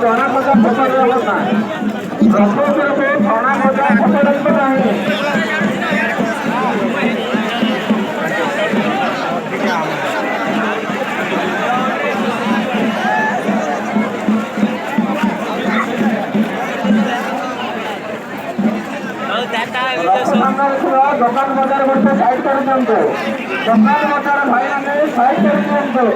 जना मजा फसल अवस्था रथोत्तर को जना मजा फसल नहीं दुकान बजार वर्ष साइड कर दुकान बजार भाई साइड कर